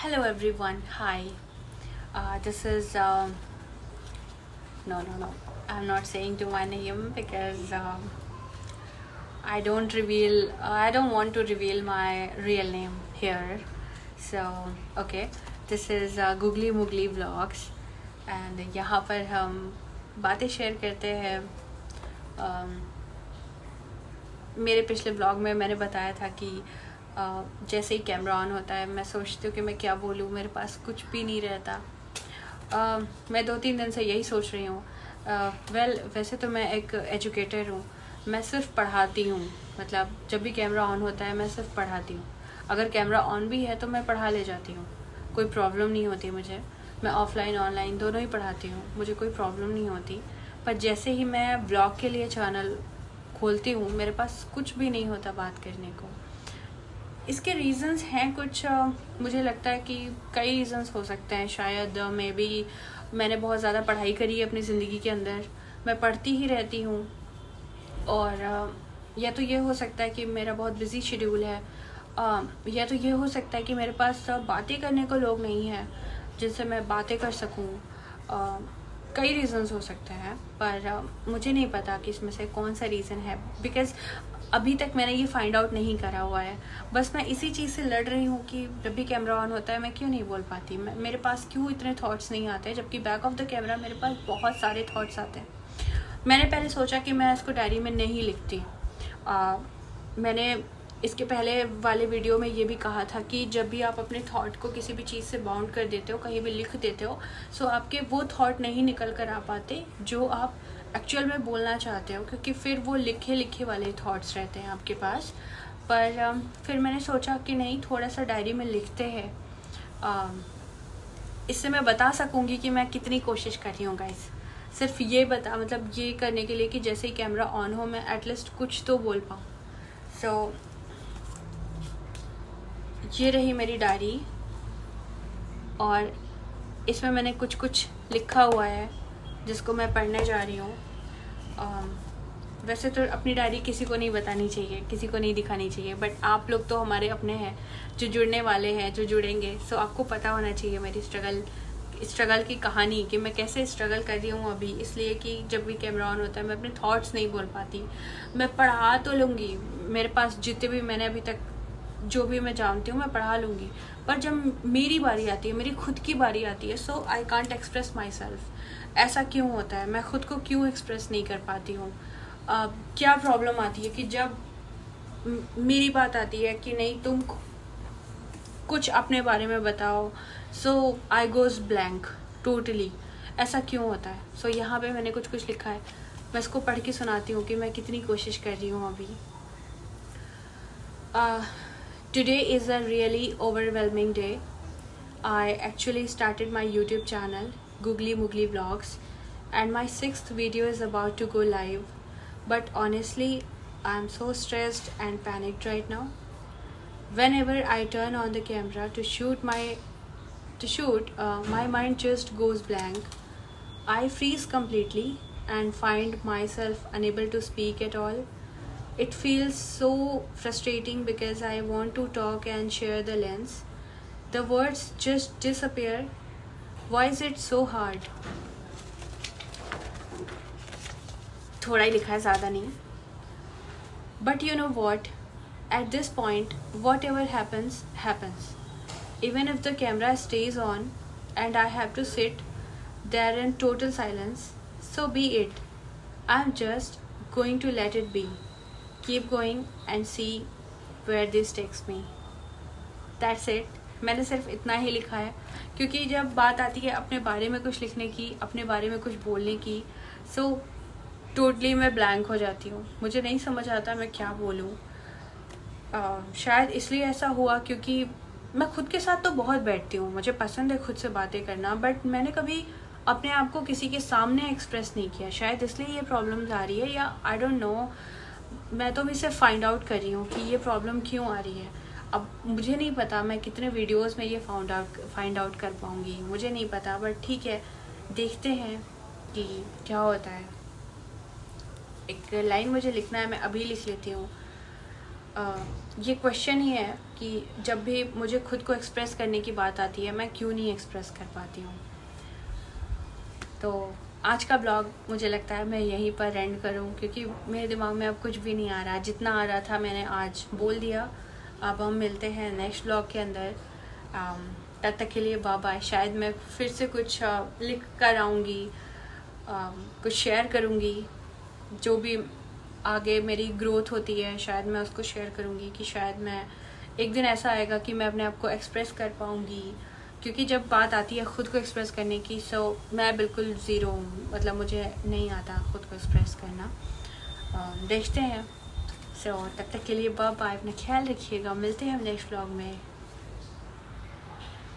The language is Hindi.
Hello everyone. Hi. This is no. I'm not saying to my name because I don't reveal. I don't want to reveal my real name here. So okay, this is Googly Moogly Vlogs, and यहाँ पर हम बातें शेयर करते हैं. um, मेरे पिछले ब्लॉग में मैंने बताया था कि जैसे ही कैमरा ऑन होता है मैं सोचती हूँ कि मैं क्या बोलूँ, मेरे पास कुछ भी नहीं रहता. मैं 2-3 दिन से यही सोच रही हूँ. वैसे तो मैं एक एजुकेटर हूँ, मैं सिर्फ पढ़ाती हूँ. मतलब जब भी कैमरा ऑन होता है मैं सिर्फ पढ़ाती हूँ. अगर कैमरा ऑन भी है तो मैं पढ़ा ले जाती हूँ, कोई प्रॉब्लम नहीं होती मुझे. मैं ऑफलाइन ऑनलाइन दोनों ही पढ़ाती हूँ, मुझे कोई प्रॉब्लम नहीं होती. पर जैसे ही मैं ब्लॉग के लिए चैनल खोलती हूँ मेरे पास कुछ भी नहीं होता बात करने को. इसके रीज़न्स हैं कुछ. मुझे लगता है कि कई रीज़न्स हो सकते हैं. शायद मे बी मैंने बहुत ज़्यादा पढ़ाई करी है अपनी ज़िंदगी के अंदर, मैं पढ़ती ही रहती हूँ. और या तो ये हो सकता है कि मेरा बहुत बिज़ी शेड्यूल है, या तो ये हो सकता है कि मेरे पास बातें करने को लोग नहीं हैं जिनसे मैं बातें कर सकूँ. कई रीज़न्स हो सकते हैं, पर मुझे नहीं पता कि इसमें से कौन सा रीज़न है, बिकॉज़ अभी तक मैंने ये फाइंड आउट नहीं करा हुआ है. बस मैं इसी चीज़ से लड़ रही हूँ कि जब भी कैमरा ऑन होता है मैं क्यों नहीं बोल पाती, मेरे पास क्यों इतने थॉट्स नहीं आते, जबकि बैक ऑफ द कैमरा मेरे पास बहुत सारे थॉट्स आते हैं. मैंने पहले सोचा कि मैं इसको डायरी में नहीं लिखती. मैंने इसके पहले वाले वीडियो में ये भी कहा था कि जब भी आप अपने थॉट को किसी भी चीज़ से बाउंड कर देते हो, कहीं भी लिख देते हो, सो आपके वो थॉट नहीं निकल कर आ पाते जो आप एक्चुअल में बोलना चाहते हो, क्योंकि फिर वो लिखे वाले थॉट्स रहते हैं आपके पास. पर फिर मैंने सोचा कि नहीं, थोड़ा सा डायरी में लिखते हैं. इससे मैं बता सकूँगी कि मैं कितनी कोशिश कर रही हूँ गाइस. सिर्फ ये मतलब ये करने के लिए कि जैसे ही कैमरा ऑन हो मैं एटलीस्ट कुछ तो बोल पाऊँ. सो ये रही मेरी डायरी, और इसमें मैंने कुछ लिखा हुआ है जिसको मैं पढ़ने जा रही हूँ. वैसे तो अपनी डायरी किसी को नहीं बतानी चाहिए, किसी को नहीं दिखानी चाहिए, बट आप लोग तो हमारे अपने हैं जो जुड़ने वाले हैं, जो जुड़ेंगे. सो आपको पता होना चाहिए मेरी स्ट्रगल की कहानी, कि मैं कैसे स्ट्रगल कर रही हूँ अभी. इसलिए कि जब भी कैमरा ऑन होता है मैं अपने थॉट्स नहीं बोल पाती. मैं पढ़ा तो लूँगी, मेरे पास जितने भी मैंने अभी तक जो भी मैं जानती हूँ मैं पढ़ा लूँगी, पर जब मेरी बारी आती है, मेरी खुद की बारी आती है, so I can't express myself. ऐसा क्यों होता है, मैं खुद को क्यों एक्सप्रेस नहीं कर पाती हूँ. क्या प्रॉब्लम आती है कि जब मेरी बात आती है कि नहीं तुम कुछ अपने बारे में बताओ, सो आई गोज ब्लैंक टोटली. ऐसा क्यों होता है. सो यहाँ पे मैंने कुछ लिखा है, मैं इसको पढ़ के सुनाती हूँ कि मैं कितनी कोशिश कर रही हूँ अभी. Today is a really overwhelming day. I actually started my YouTube channel, Googly Moogly Vlogs, and my 6th video is about to go live. But honestly, I'm so stressed and panicked right now. Whenever I turn on the camera to shoot, my mind just goes blank. I freeze completely and find myself unable to speak at all. It feels so frustrating because I want to talk and share the lens. The words just disappear. Why is it so hard? थोड़ा ही लिखा है, ज़्यादा नहीं. But you know what? At this point, whatever happens, happens. Even if the camera stays on and I have to sit there in total silence, so be it. I'm just going to let it be. Keep going and see where this takes me. That's it. मैंने सिर्फ इतना ही लिखा है, क्योंकि जब बात आती है अपने बारे में कुछ लिखने की, अपने बारे में कुछ बोलने की, सो टोटली मैं ब्लैंक हो जाती हूँ. मुझे नहीं समझ आता मैं क्या बोलूँ. शायद इसलिए ऐसा हुआ क्योंकि मैं खुद के साथ तो बहुत बैठती हूँ, मुझे पसंद है खुद से बातें करना, बट मैंने कभी अपने आप को किसी के सामने एक्सप्रेस नहीं किया. शायद इसलिए ये प्रॉब्लम्स आ रही है, या आई डोंट नो. मैं तो अभी सिर्फ फाइंड आउट कर रही हूँ कि ये प्रॉब्लम क्यों आ रही है. अब मुझे नहीं पता मैं कितने वीडियोस में ये फाइंड आउट कर पाऊँगी, मुझे नहीं पता. बट ठीक है, देखते हैं कि क्या होता है. एक लाइन मुझे लिखना है, मैं अभी लिख लेती हूँ. ये क्वेश्चन ही है कि जब भी मुझे खुद को एक्सप्रेस करने की बात आती है मैं क्यों नहीं एक्सप्रेस कर पाती हूँ। तो आज का ब्लॉग मुझे लगता है मैं यहीं पर एंड करूँ, क्योंकि मेरे दिमाग में अब कुछ भी नहीं आ रहा। जितना आ रहा था मैंने आज बोल दिया। अब हम मिलते हैं नेक्स्ट ब्लॉग के अंदर। तब तक के लिए बाय बाय। शायद मैं फिर से कुछ लिख कर आऊँगी, कुछ शेयर करूँगी। जो भी आगे मेरी ग्रोथ होती है शायद मैं उसको शेयर करूँगी, कि शायद मैं एक दिन ऐसा आएगा कि मैं अपने आप को एक्सप्रेस कर पाऊँगी। क्योंकि जब बात आती है खुद को एक्सप्रेस करने की, मैं बिल्कुल ज़ीरो हूँ, मतलब मुझे नहीं आता खुद को एक्सप्रेस करना। देखते हैं। तब तक के लिए बाय बाय। अपना ख्याल रखिएगा। मिलते हैं हम नेक्स्ट व्लॉग में।